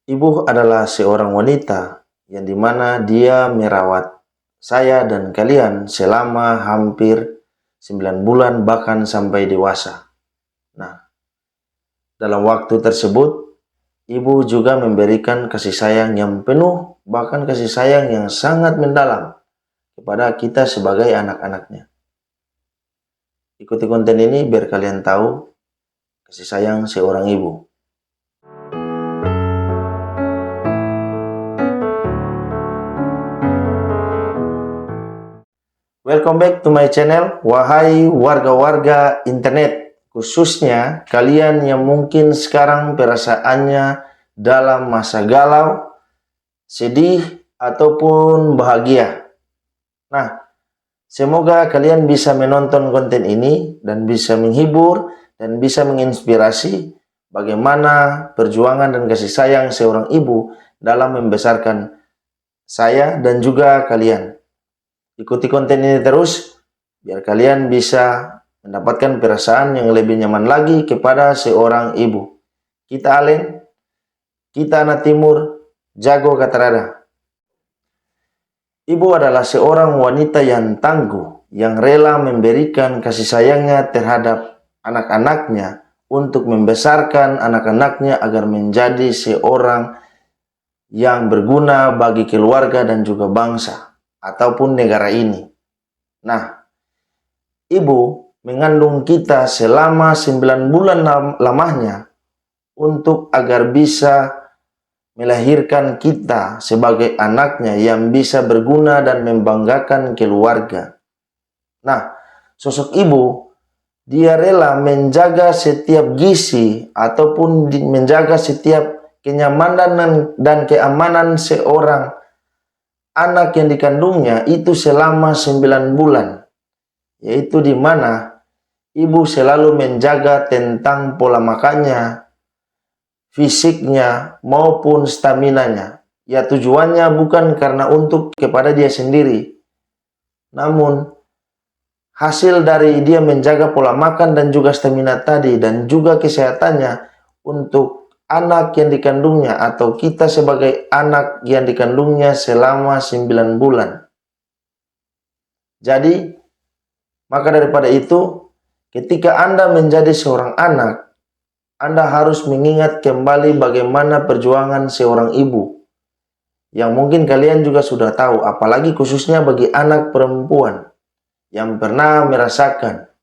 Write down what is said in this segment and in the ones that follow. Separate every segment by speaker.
Speaker 1: Ibu adalah seorang wanita yang dimana dia merawat saya dan kalian selama hampir 9 bulan bahkan sampai dewasa. Nah, dalam waktu tersebut, ibu juga memberikan kasih sayang yang penuh, bahkan kasih sayang yang sangat mendalam kepada kita sebagai anak-anaknya. Ikuti konten ini biar kalian tahu kasih sayang seorang ibu. Welcome back to my channel, wahai warga-warga internet, khususnya kalian yang mungkin sekarang perasaannya dalam masa galau, sedih, ataupun bahagia. Nah, semoga kalian bisa menonton konten ini dan bisa menghibur dan bisa menginspirasi bagaimana perjuangan dan kasih sayang seorang ibu dalam membesarkan saya dan juga kalian. Ikuti konten ini terus, biar kalian bisa mendapatkan perasaan yang lebih nyaman lagi kepada seorang ibu. Kita Alen, kita anak timur, jago katarada. Ibu adalah seorang wanita yang tangguh, yang rela memberikan kasih sayangnya terhadap anak-anaknya untuk membesarkan anak-anaknya agar menjadi seorang yang berguna bagi keluarga dan juga bangsa ataupun negara ini. Nah, ibu mengandung kita selama 9 bulan lamanya untuk agar bisa melahirkan kita sebagai anaknya yang bisa berguna dan membanggakan keluarga. Nah, sosok ibu, dia rela menjaga setiap gizi ataupun menjaga setiap kenyamanan dan keamanan seorang anak yang dikandungnya itu selama 9 bulan, yaitu di mana ibu selalu menjaga tentang pola makannya, fisiknya, maupun staminanya. Ya, tujuannya bukan karena untuk kepada dia sendiri, namun hasil dari dia menjaga pola makan dan juga stamina tadi dan juga kesehatannya untuk anak yang dikandungnya atau kita sebagai anak yang dikandungnya selama 9 bulan. Jadi, maka daripada itu, ketika Anda menjadi seorang anak, Anda harus mengingat kembali bagaimana perjuangan seorang ibu. Yang mungkin kalian juga sudah tahu, apalagi khususnya bagi anak perempuan yang pernah merasakan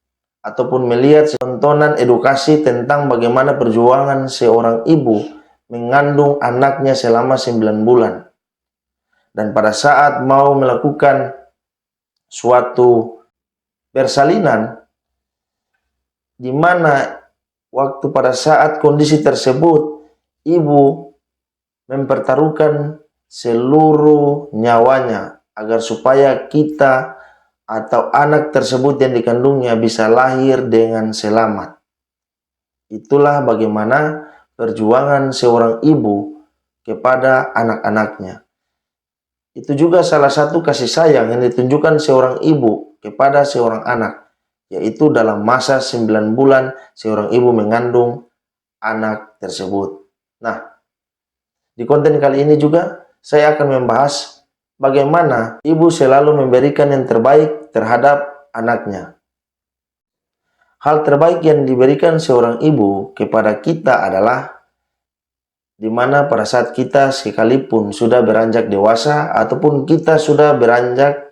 Speaker 1: ataupun melihat tontonan edukasi tentang bagaimana perjuangan seorang ibu mengandung anaknya selama 9 bulan. Dan pada saat mau melakukan suatu persalinan, di mana waktu pada saat kondisi tersebut, ibu mempertaruhkan seluruh nyawanya agar supaya kita atau anak tersebut yang dikandungnya bisa lahir dengan selamat. Itulah bagaimana perjuangan seorang ibu kepada anak-anaknya. Itu juga salah satu kasih sayang yang ditunjukkan seorang ibu kepada seorang anak, yaitu dalam masa 9 bulan seorang ibu mengandung anak tersebut. Nah, di konten kali ini juga saya akan membahas bagaimana ibu selalu memberikan yang terbaik terhadap anaknya. Hal terbaik yang diberikan seorang ibu kepada kita adalah di mana pada saat kita sekalipun sudah beranjak dewasa ataupun kita sudah beranjak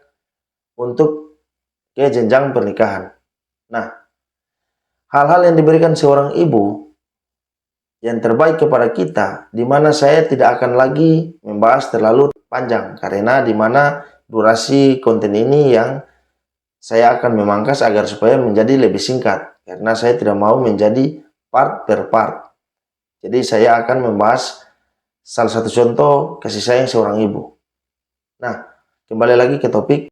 Speaker 1: untuk ke jenjang pernikahan. Nah, hal-hal yang diberikan seorang ibu yang terbaik kepada kita, di mana saya tidak akan lagi membahas terlalu panjang karena di mana durasi konten ini yang saya akan memangkas agar supaya menjadi lebih singkat karena saya tidak mau menjadi part per part. Jadi saya akan membahas salah satu contoh kasih sayang seorang ibu. Nah, kembali lagi ke topik,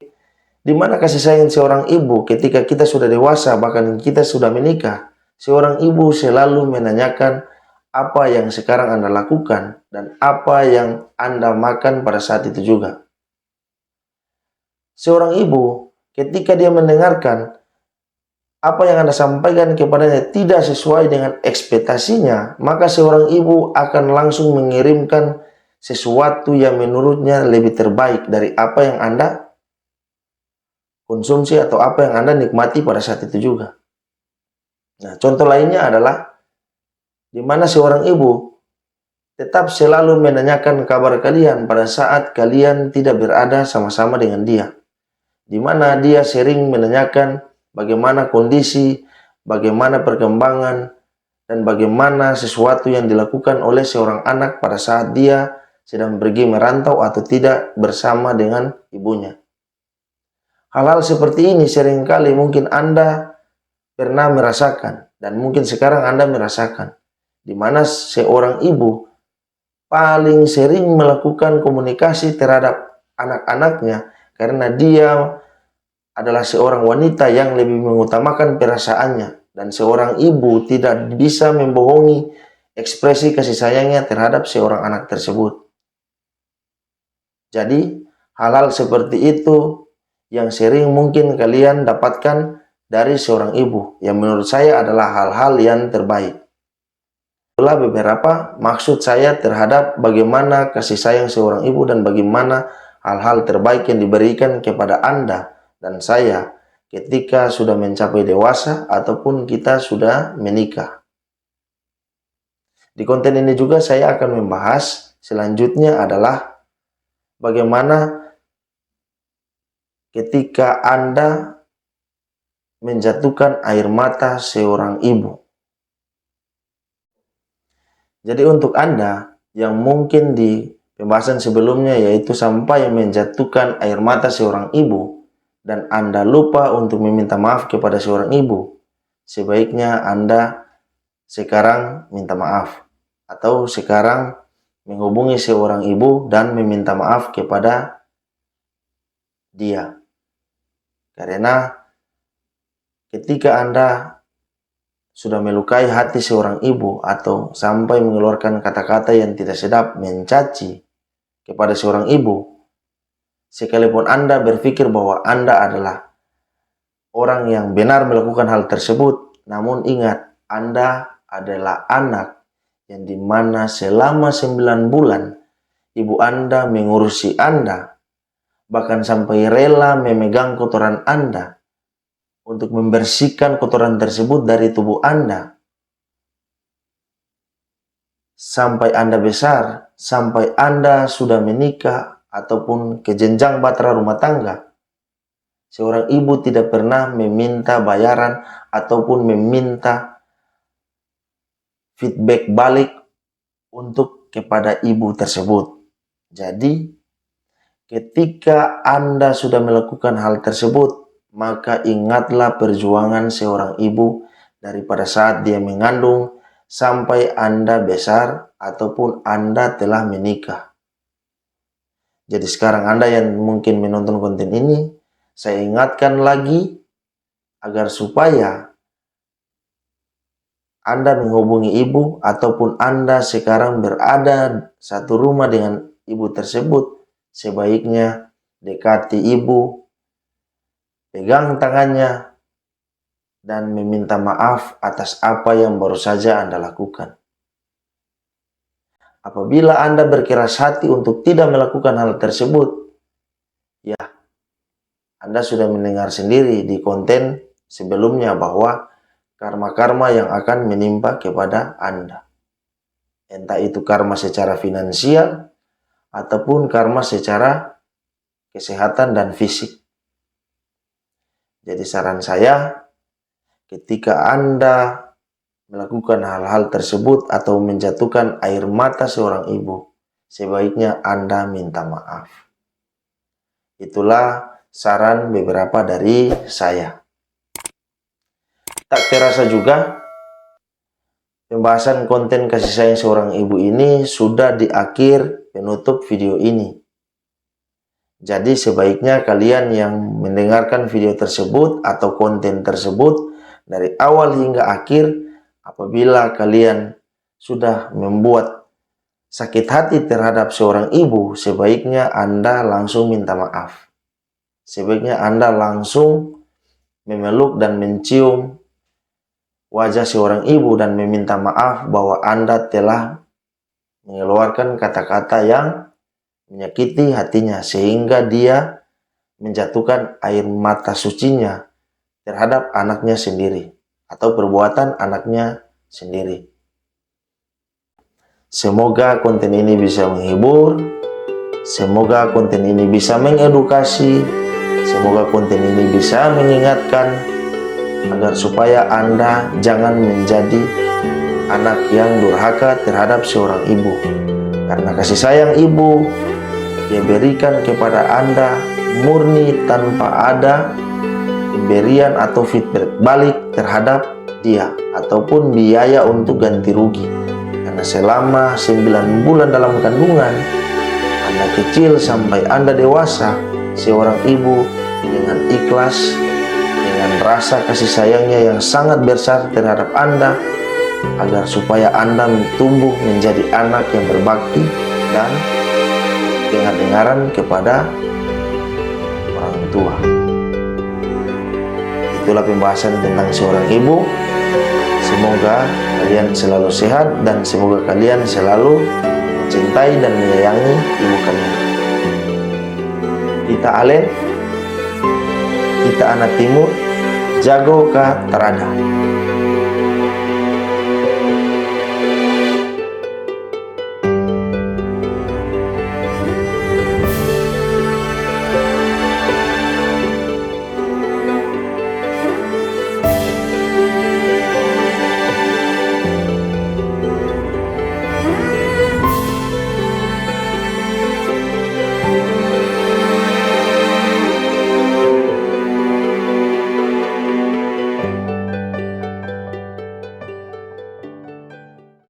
Speaker 1: di mana kasih sayang seorang ibu ketika kita sudah dewasa, bahkan kita sudah menikah, seorang ibu selalu menanyakan apa yang sekarang Anda lakukan dan apa yang Anda makan pada saat itu juga. Seorang ibu ketika dia mendengarkan apa yang Anda sampaikan kepadanya tidak sesuai dengan ekspektasinya, maka seorang ibu akan langsung mengirimkan sesuatu yang menurutnya lebih terbaik dari apa yang Anda konsumsi atau apa yang Anda nikmati pada saat itu juga. Nah, contoh lainnya adalah di mana seorang ibu tetap selalu menanyakan kabar kalian pada saat kalian tidak berada sama-sama dengan dia. Di mana dia sering menanyakan bagaimana kondisi, bagaimana perkembangan, dan bagaimana sesuatu yang dilakukan oleh seorang anak pada saat dia sedang pergi merantau atau tidak bersama dengan ibunya. Hal-hal seperti ini seringkali mungkin Anda pernah merasakan, dan mungkin sekarang Anda merasakan, di mana seorang ibu paling sering melakukan komunikasi terhadap anak-anaknya karena dia adalah seorang wanita yang lebih mengutamakan perasaannya, dan seorang ibu tidak bisa membohongi ekspresi kasih sayangnya terhadap seorang anak tersebut. Jadi, hal-hal seperti itu yang sering mungkin kalian dapatkan dari seorang ibu, yang menurut saya adalah hal-hal yang terbaik. Itulah beberapa maksud saya terhadap bagaimana kasih sayang seorang ibu dan bagaimana hal-hal terbaik yang diberikan kepada Anda dan saya ketika sudah mencapai dewasa ataupun kita sudah menikah. Di konten ini juga saya akan membahas selanjutnya adalah bagaimana ketika Anda menjatuhkan air mata seorang ibu. Jadi untuk Anda yang mungkin di pembahasan sebelumnya yaitu sampai menjatuhkan air mata seorang ibu dan Anda lupa untuk meminta maaf kepada seorang ibu, sebaiknya Anda sekarang minta maaf atau sekarang menghubungi seorang ibu dan meminta maaf kepada dia. Karena ketika Anda sudah melukai hati seorang ibu atau sampai mengeluarkan kata-kata yang tidak sedap mencaci kepada seorang ibu, sekalipun Anda berpikir bahwa Anda adalah orang yang benar melakukan hal tersebut, namun ingat, Anda adalah anak yang dimana selama 9 bulan ibu Anda mengurusi Anda, bahkan sampai rela memegang kotoran Anda untuk membersihkan kotoran tersebut dari tubuh Anda. Sampai Anda besar, sampai Anda sudah menikah ataupun ke jenjang bahtera rumah tangga, seorang ibu tidak pernah meminta bayaran ataupun meminta feedback balik untuk kepada ibu tersebut. Jadi, ketika Anda sudah melakukan hal tersebut, maka ingatlah perjuangan seorang ibu daripada saat dia mengandung sampai Anda besar ataupun Anda telah menikah. Jadi sekarang Anda yang mungkin menonton konten ini, saya ingatkan lagi agar supaya Anda menghubungi ibu ataupun Anda sekarang berada satu rumah dengan ibu tersebut, sebaiknya dekati ibu, pegang tangannya, dan meminta maaf atas apa yang baru saja Anda lakukan. Apabila Anda berkeras hati untuk tidak melakukan hal tersebut, ya, Anda sudah mendengar sendiri di konten sebelumnya bahwa karma-karma yang akan menimpa kepada Anda. Entah itu karma secara finansial, ataupun karma secara kesehatan dan fisik. Jadi saran saya, ketika Anda melakukan hal-hal tersebut atau menjatuhkan air mata seorang ibu, sebaiknya Anda minta maaf. Itulah saran beberapa dari saya. Tak terasa juga, pembahasan konten kasih sayang seorang ibu ini sudah di akhir penutup video ini. Jadi sebaiknya kalian yang mendengarkan video tersebut atau konten tersebut dari awal hingga akhir, apabila kalian sudah membuat sakit hati terhadap seorang ibu, sebaiknya Anda langsung minta maaf. Sebaiknya Anda langsung memeluk dan mencium wajah seorang ibu dan meminta maaf bahwa Anda telah mengeluarkan kata-kata yang menyakiti hatinya, sehingga dia menjatuhkan air mata sucinya terhadap anaknya sendiri atau perbuatan anaknya sendiri. Semoga konten ini bisa menghibur, semoga konten ini bisa mengedukasi, semoga konten ini bisa mengingatkan agar supaya Anda jangan menjadi anak yang durhaka terhadap seorang ibu. Karena kasih sayang ibu dia berikan kepada Anda murni tanpa ada pemberian atau feedback balik terhadap dia ataupun biaya untuk ganti rugi. Karena selama 9 bulan dalam kandungan, Anda kecil sampai Anda dewasa, seorang ibu dengan ikhlas, dengan rasa kasih sayangnya yang sangat besar terhadap Anda, agar supaya Anda tumbuh menjadi anak yang berbakti dan dengar-dengaran kepada orang tua. Itulah pembahasan tentang seorang ibu. Semoga kalian selalu sehat dan semoga kalian selalu mencintai dan menyayangi ibu kalian. Kita Ale, kita anak timur, jago ka tarada.